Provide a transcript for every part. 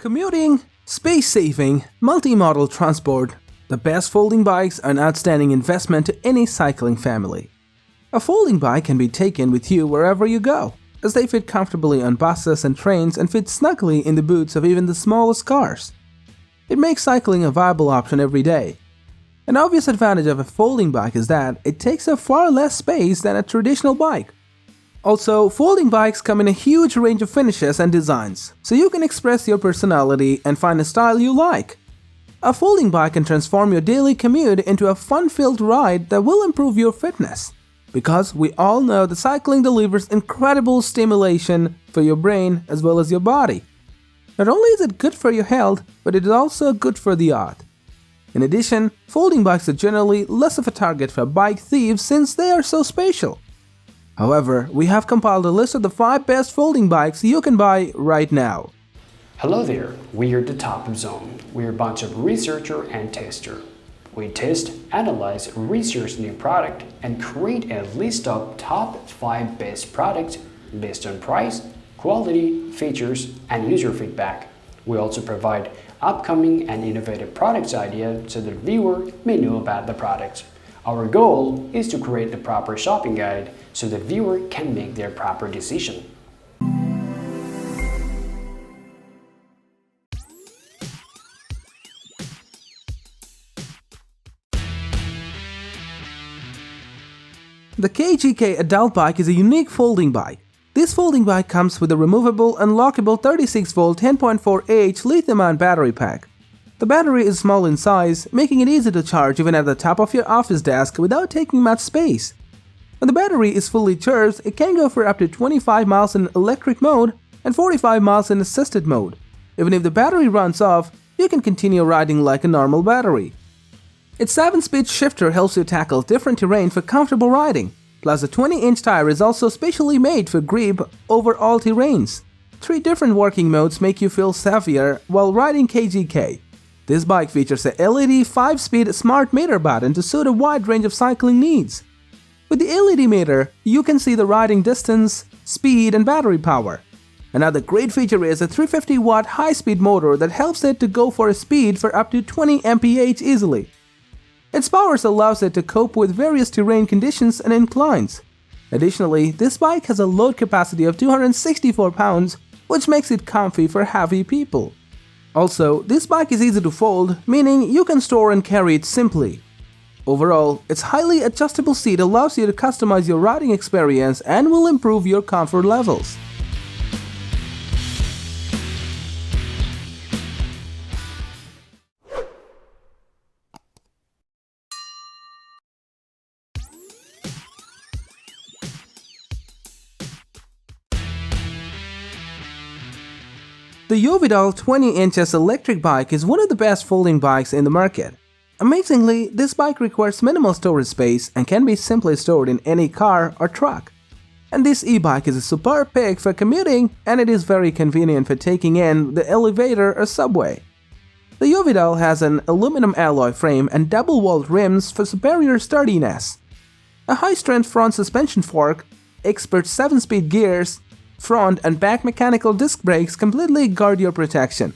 Commuting, space-saving, multi-modal transport, the best folding bikes are an outstanding investment to any cycling family. A folding bike can be taken with you wherever you go, as they fit comfortably on buses and trains and fit snugly in the boots of even the smallest cars. It makes cycling a viable option every day. An obvious advantage of a folding bike is that it takes up far less space than a traditional bike. Also, folding bikes come in a huge range of finishes and designs, so you can express your personality and find a style you like. A folding bike can transform your daily commute into a fun-filled ride that will improve your fitness, because we all know that cycling delivers incredible stimulation for your brain as well as your body. Not only is it good for your health, but it is also good for the art. In addition, folding bikes are generally less of a target for bike thieves since they are so spatial. However, we have compiled a list of the 5 best folding bikes you can buy right now. Hello there, we are the Top Zone. We're a bunch of researcher and tester. We test, analyze, research new product and create a list of top 5 best products based on price, quality, features and user feedback. We also provide upcoming and innovative products ideas so the viewer may know about the products. Our goal is to create the proper shopping guide so the viewer can make their proper decision. The KGK Adult Bike is a unique folding bike. This folding bike comes with a removable, unlockable 36V 10.4Ah lithium-ion battery pack. The battery is small in size, making it easy to charge even at the top of your office desk without taking much space. When the battery is fully charged, it can go for up to 25 miles in electric mode and 45 miles in assisted mode. Even if the battery runs off, you can continue riding like a normal battery. Its 7-speed shifter helps you tackle different terrain for comfortable riding. Plus, the 20-inch tire is also specially made for grip over all terrains. 3 different working modes make you feel savvier while riding KGK. This bike features a LED 5-speed smart meter button to suit a wide range of cycling needs. With the LED meter, you can see the riding distance, speed and battery power. Another great feature is a 350-watt high-speed motor that helps it to go for a speed for up to 20 mph easily. Its power allows it to cope with various terrain conditions and inclines. Additionally, this bike has a load capacity of 264 pounds, which makes it comfy for heavy people. Also, this bike is easy to fold, meaning you can store and carry it simply. Overall, its highly adjustable seat allows you to customize your riding experience and will improve your comfort levels. The Yovital 20 inches electric bike is one of the best folding bikes in the market. Amazingly, this bike requires minimal storage space and can be simply stored in any car or truck. And this e-bike is a superb pick for commuting, and it is very convenient for taking in the elevator or subway. The Yovital has an aluminum alloy frame and double-walled rims for superior sturdiness. A high-strength front suspension fork, expert 7-speed gears, front and back mechanical disc brakes completely guard your protection.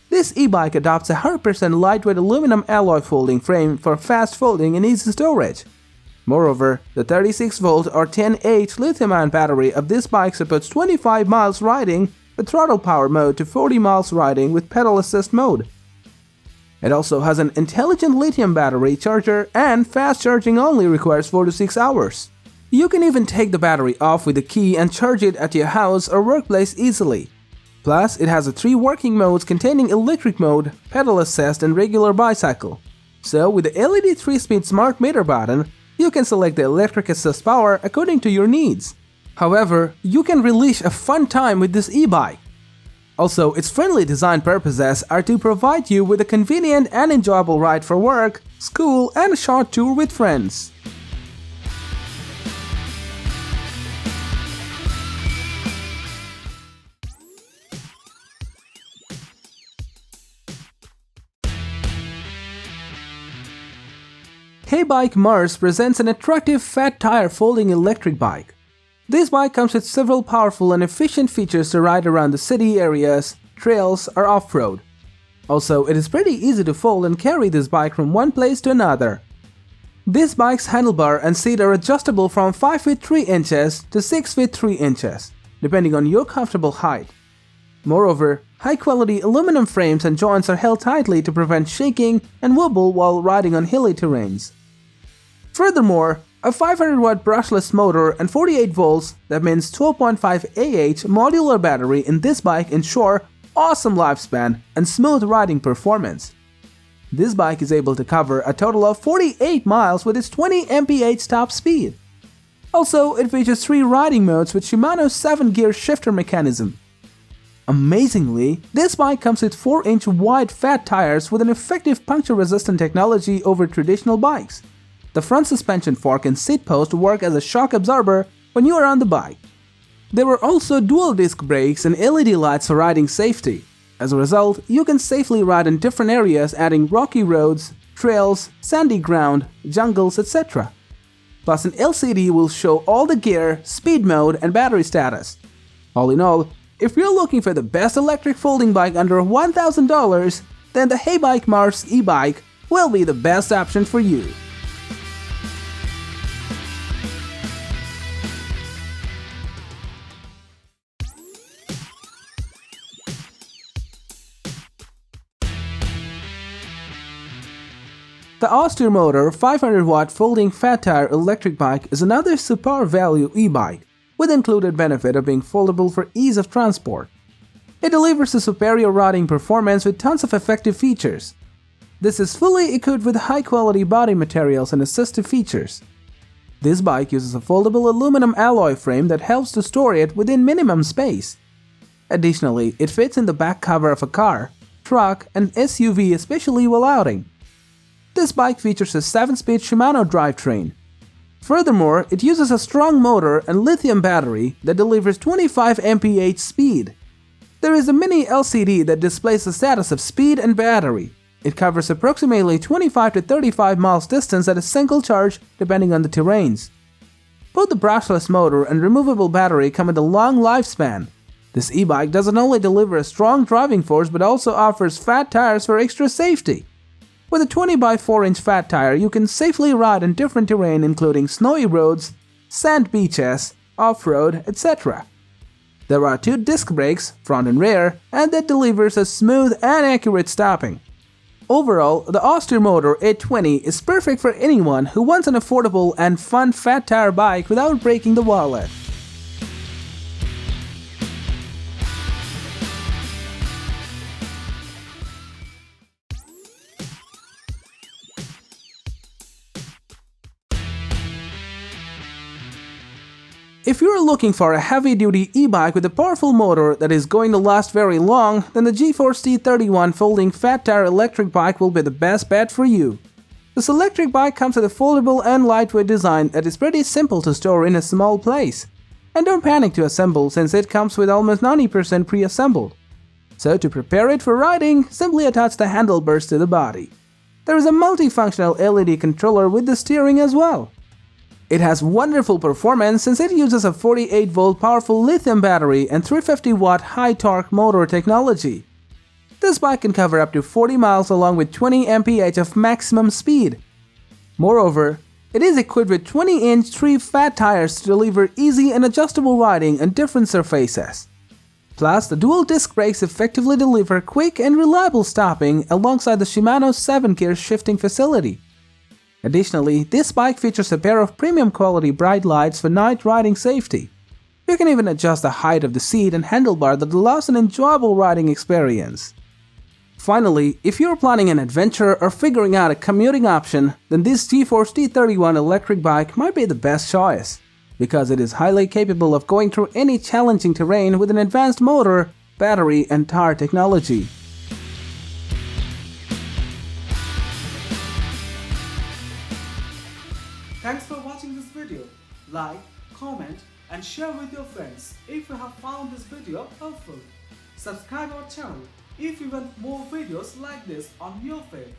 This e-bike adopts a 100% lightweight aluminum alloy folding frame for fast folding and easy storage. Moreover, the 36V or 10Ah lithium-ion battery of this bike supports 25 miles riding with throttle power mode to 40 miles riding with pedal assist mode. It also has an intelligent lithium battery charger and fast charging only requires 4 to 6 hours. You can even take the battery off with a key and charge it at your house or workplace easily. Plus, it has 3 working modes containing electric mode, pedal assist and regular bicycle. So, with the LED 3-speed smart meter button, you can select the electric assist power according to your needs. However, you can relish a fun time with this e-bike. Also, its friendly design purposes are to provide you with a convenient and enjoyable ride for work, school and a short tour with friends. Haybike Mars presents an attractive fat tire folding electric bike. This bike comes with several powerful and efficient features to ride around the city areas, trails, or off-road. Also, it is pretty easy to fold and carry this bike from one place to another. This bike's handlebar and seat are adjustable from 5 feet 3 inches to 6 feet 3 inches, depending on your comfortable height. Moreover, high-quality aluminum frames and joints are held tightly to prevent shaking and wobble while riding on hilly terrains. Furthermore, a 500-watt brushless motor and 48 volts, that means 12.5 Ah modular battery in this bike ensure awesome lifespan and smooth riding performance. This bike is able to cover a total of 48 miles with its 20 mph top speed. Also, it features 3 riding modes with Shimano's 7-gear shifter mechanism. Amazingly, this bike comes with 4-inch wide fat tires with an effective puncture-resistant technology over traditional bikes. The front suspension fork and seat post work as a shock absorber when you are on the bike. There are also dual disc brakes and LED lights for riding safety. As a result, you can safely ride in different areas, adding rocky roads, trails, sandy ground, jungles, etc. Plus, an LCD will show all the gear, speed mode, and battery status. All in all, if you're looking for the best electric folding bike under $1,000, then the Haybike Mars e-bike will be the best option for you. The Aostirmotor 500-watt folding fat tire electric bike is another super value e-bike, with included benefit of being foldable for ease of transport. It delivers a superior riding performance with tons of effective features. This is fully equipped with high-quality body materials and assistive features. This bike uses a foldable aluminum alloy frame that helps to store it within minimum space. Additionally, it fits in the back cover of a car, truck, and SUV, especially while outing. This bike features a 7-speed Shimano drivetrain. Furthermore, it uses a strong motor and lithium battery that delivers 25 mph speed. There is a mini LCD that displays the status of speed and battery. It covers approximately 25 to 35 miles distance at a single charge depending on the terrains. Both the brushless motor and removable battery come with a long lifespan. This e-bike doesn't only deliver a strong driving force but also offers fat tires for extra safety. With a 20 by 4-inch fat tire, you can safely ride in different terrain including snowy roads, sand beaches, off-road, etc. There are 2 disc brakes, front and rear, and that delivers a smooth and accurate stopping. Overall, the Aostirmotor 820 is perfect for anyone who wants an affordable and fun fat tire bike without breaking the wallet. If you're looking for a heavy-duty e-bike with a powerful motor that is going to last very long, then the Geforce T31 folding fat tire electric bike will be the best bet for you. This electric bike comes with a foldable and lightweight design that is pretty simple to store in a small place. And don't panic to assemble since it comes with almost 90% pre-assembled. So to prepare it for riding, simply attach the handlebars to the body. There is a multifunctional LED controller with the steering as well. It has wonderful performance since it uses a 48-volt powerful lithium battery and 350-watt high-torque motor technology. This bike can cover up to 40 miles along with 20 mph of maximum speed. Moreover, it is equipped with 20-inch 3 fat tires to deliver easy and adjustable riding on different surfaces. Plus, the dual disc brakes effectively deliver quick and reliable stopping alongside the Shimano 7-gear shifting facility. Additionally, this bike features a pair of premium quality bright lights for night riding safety. You can even adjust the height of the seat and handlebar that allows an enjoyable riding experience. Finally, if you're planning an adventure or figuring out a commuting option, then this Geforce T31 electric bike might be the best choice, because it is highly capable of going through any challenging terrain with an advanced motor, battery, and tire technology. Thanks for watching this video. Like, comment, and share with your friends if you have found this video helpful. Subscribe our channel if you want more videos like this on your feed.